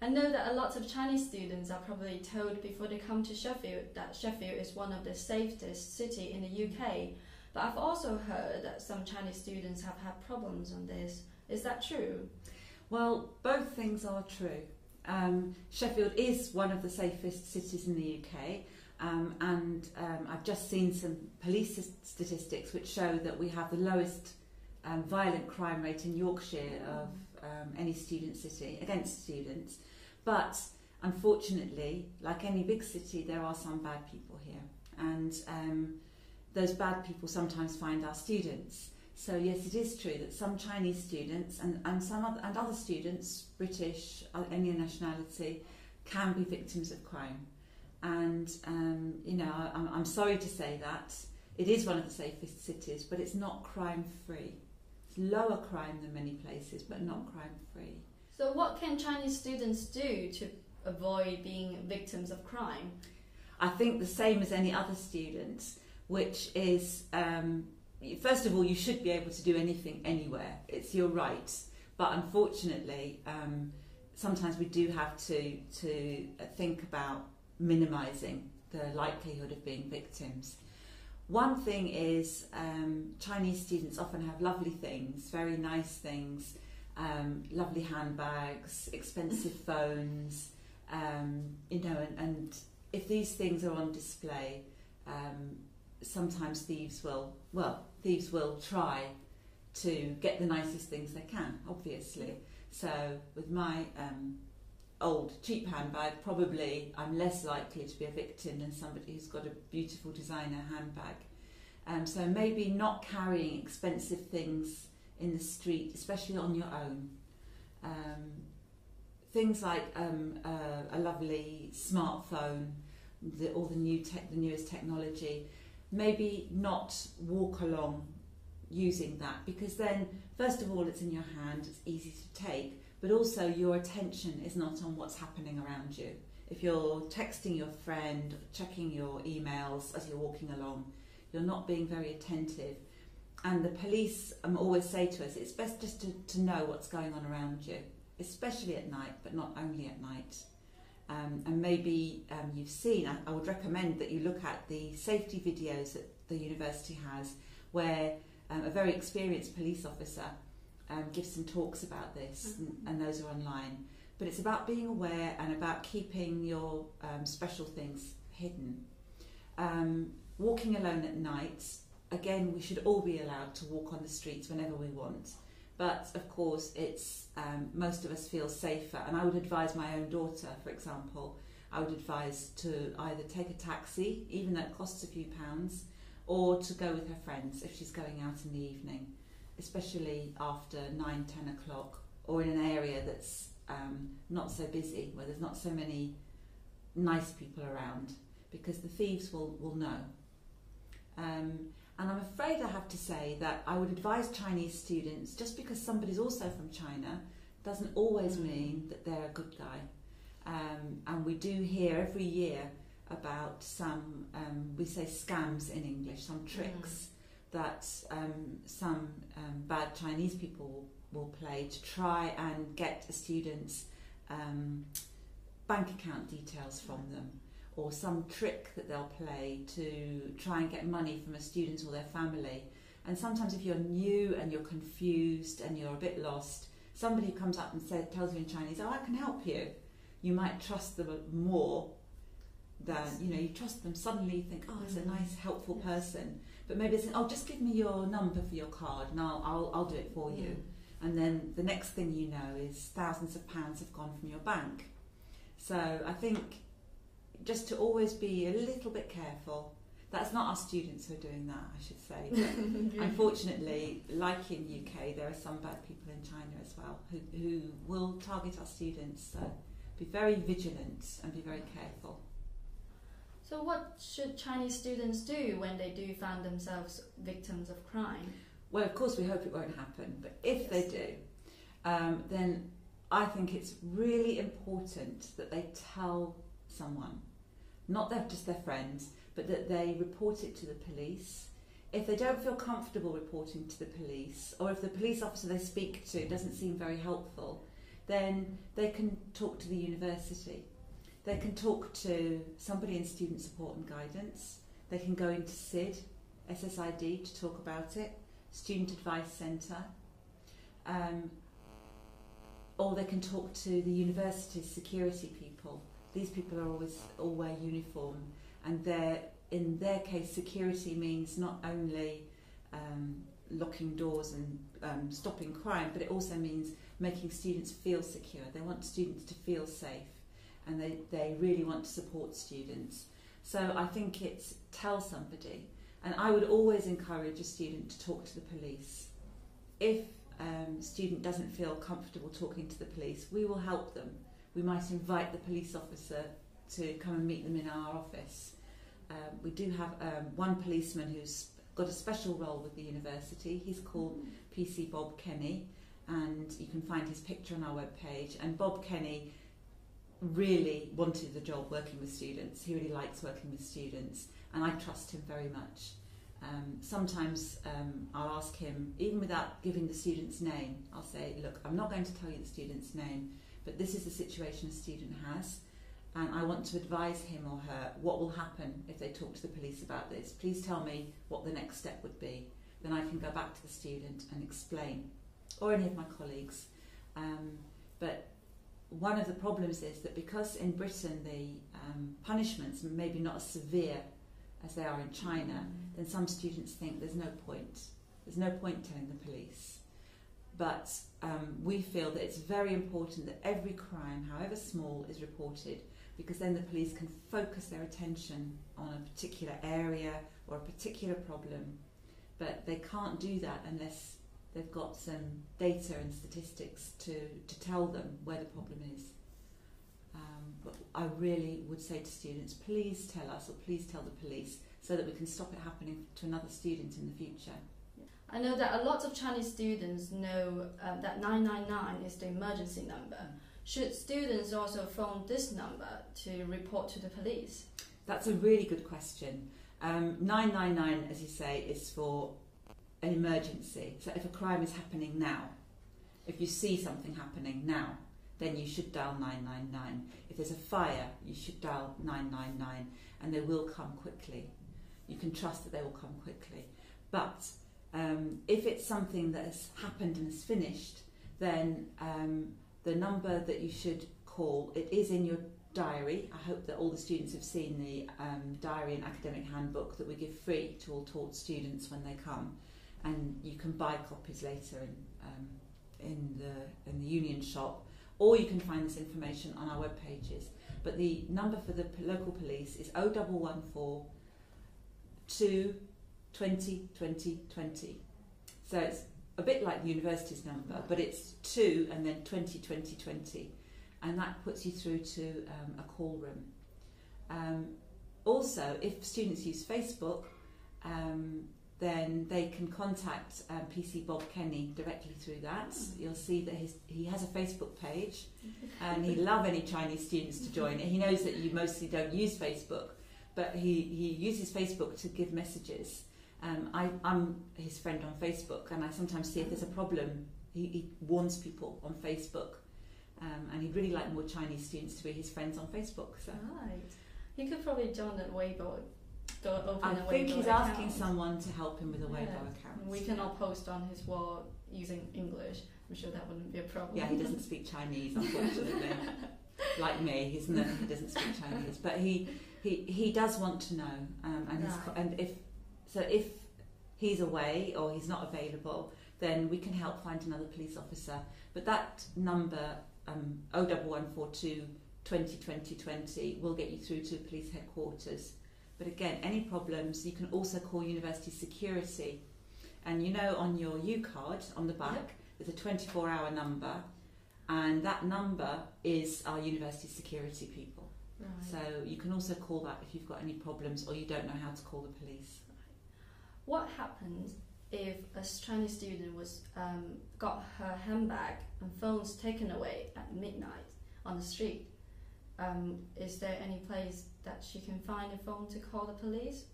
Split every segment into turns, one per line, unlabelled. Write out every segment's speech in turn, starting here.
I know that a lot of Chinese students are probably told before they come to Sheffield that Sheffield is one of the safest cities in the UK. But I've also heard that some Chinese students have had problems on this. Is that true?
Well, both things are true. Sheffield is one of the safest cities in the UK, and I've just seen some police statistics which show that we have the lowest violent crime rate in Yorkshire of any student city against students. But unfortunately, like any big city, there are some bad people here, and those bad people sometimes find our students. So yes, it is true that some Chinese students and some other students, British, any nationality, can be victims of crime. And you know, I'm sorry to say that it is one of the safest cities, but it's not crime-free. It's lower crime than many places, but not crime-free.
So what can Chinese students do to avoid being victims of crime?
I think the same as any other students, which is, first of all, you should be able to do anything anywhere. It's your right. But unfortunately, sometimes we do have to think about minimising the likelihood of being victims. One thing is Chinese students often have lovely things, very nice things, lovely handbags, expensive phones, you know, and if these things are on display, sometimes thieves will try to get the nicest things they can, obviously. So with my old cheap handbag, probably I'm less likely to be a victim than somebody who's got a beautiful designer handbag. So maybe not carrying expensive things in the street, especially on your own. Things like a lovely smartphone, all the newest technology. Maybe not walk along using that, because then, first of all, it's in your hand, it's easy to take, but also your attention is not on what's happening around you. If you're texting your friend, checking your emails as you're walking along, you're not being very attentive. And the police always say to us, it's best just to know what's going on around you, especially at night, but not only at night. And maybe you've seen, I would recommend that you look at the safety videos that the university has, where a very experienced police officer gives some talks about this, and those are online. But it's about being aware and about keeping your special things hidden. Walking alone at night, again, we should all be allowed to walk on the streets whenever we want. But of course, it's most of us feel safer, and I would advise my own daughter, for example, I would advise to either take a taxi, even though it costs a few pounds, or to go with her friends if she's going out in the evening, especially after 9, 10 o'clock, or in an area that's not so busy, where there's not so many nice people around, because the thieves will know. And I'm afraid I have to say that I would advise Chinese students, just because somebody's also from China doesn't always mean that they're a good guy. And we do hear every year about some, we say scams in English, some tricks that some bad Chinese people will play to try and get a student's bank account details from them, or some trick that they'll play to try and get money from a student or their family. And sometimes if you're new and you're confused and you're a bit lost, somebody comes up and tells you in Chinese, oh, I can help you. You might trust them more than, you know, you trust them, suddenly you think, oh, it's a nice, helpful person. But maybe it's, oh, just give me your number for your card and I'll do it for you. And then the next thing you know is thousands of pounds have gone from your bank. So I think just to always be a little bit careful. That's not our students who are doing that, I should say. But unfortunately, like in UK, there are some bad people in China as well who will target our students. So be very vigilant and be very careful.
So what should Chinese students do when they do find themselves victims of crime?
Well, of course, we hope it won't happen. But if they do, then I think it's really important that they tell someone. Not just their friends, but that they report it to the police. If they don't feel comfortable reporting to the police, or if the police officer they speak to doesn't seem very helpful, then they can talk to the university. They can talk to somebody in student support and guidance. They can go into SID, SSID, to talk about it, Student Advice Centre. Or they can talk to the university's security people. These people are always all wear uniform, and in their case, security means not only locking doors and stopping crime, but it also means making students feel secure. They want students to feel safe, and they really want to support students. So I think it's tell somebody, and I would always encourage a student to talk to the police. If a student doesn't feel comfortable talking to the police, we will help them. We might invite the police officer to come and meet them in our office. We do have one policeman who's got a special role with the university. He's called PC Bob Kenny, and you can find his picture on our webpage. And Bob Kenny really wanted the job working with students. He really likes working with students, and I trust him very much. Sometimes I'll ask him, even without giving the student's name, I'll say, look, I'm not going to tell you the student's name, but this is the situation a student has, and I want to advise him or her what will happen if they talk to the police about this. Please tell me what the next step would be. Then I can go back to the student and explain, or any of my colleagues. But one of the problems is that because in Britain the punishments may be not as severe as they are in China, then some students think there's no point. There's no point telling the police. But we feel that it's very important that every crime, however small, is reported, because then the police can focus their attention on a particular area or a particular problem. But they can't do that unless they've got some data and statistics to tell them where the problem is. But I really would say to students, please tell us, or please tell the police, so that we can stop it happening to another student in the future.
I know that a lot of Chinese students know that 999 is the emergency number. Should students also phone this number to report to the police?
That's a really good question. 999, as you say, is for an emergency. So if a crime is happening now, if you see something happening now, then you should dial 999. If there's a fire, you should dial 999, and they will come quickly. You can trust that they will come quickly. But if it's something that has happened and is finished, then the number that you should call, it is in your diary. I hope that all the students have seen the diary and academic handbook that we give free to all taught students when they come, and you can buy copies later in the Union shop, or you can find this information on our web pages. But the number for the local police is 0114 2 20 20 20. So it's a bit like the university's number, but it's 2 and then 20 20 20, and that puts you through to a call room. Also, if students use Facebook, then they can contact PC Bob Kenny directly through that. You'll see that he has a Facebook page, and he'd love any Chinese students to join it. He knows that you mostly don't use Facebook, but he uses Facebook to give messages. I'm his friend on Facebook, and I sometimes see if there's a problem, he warns people on Facebook, and he'd really like more Chinese students to be his friends on Facebook. So.
Right. He could probably join the Weibo.
I think he's asking someone to help him with a Weibo account.
We can all post on his wall using English. I'm sure that wouldn't be a problem.
Yeah, he doesn't speak Chinese, unfortunately. Like me, he doesn't speak Chinese, but he does want to know, and if he's away or he's not available, then we can help find another police officer. But that number 01142 20 20 20 will get you through to police headquarters. But again, any problems, you can also call university security. And you know, on your U-card on the back, there's a 24-hour number, and that number is our university security people. Right. So you can also call that if you've got any problems or you don't know how to call the police.
What happens if a Chinese student got her handbag and phones taken away at midnight on the street? Is there any place that she can find a phone to call the police?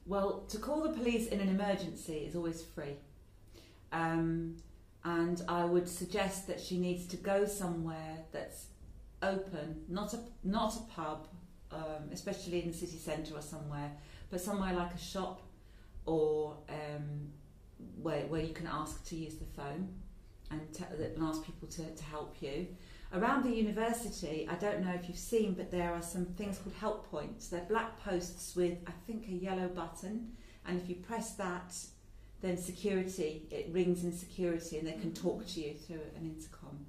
Well, to call the police in an emergency is always free. and I would suggest that she needs to go somewhere that's open, not a pub, especially in the city centre or somewhere, but somewhere like a shop, or where you can ask to use the phone and ask people to help you. Around the university, I don't know if you've seen, but there are some things called help points. They're black posts with, I think, a yellow button, and if you press that, then it rings in security, and they can talk to you through an intercom.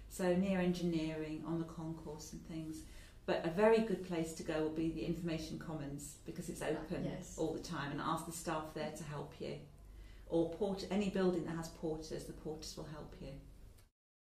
So near engineering, on the concourse and things. But a very good place to go will be the Information Commons, because it's open all the time, and ask the staff there to help you. Or any building that has porters, the porters will help you.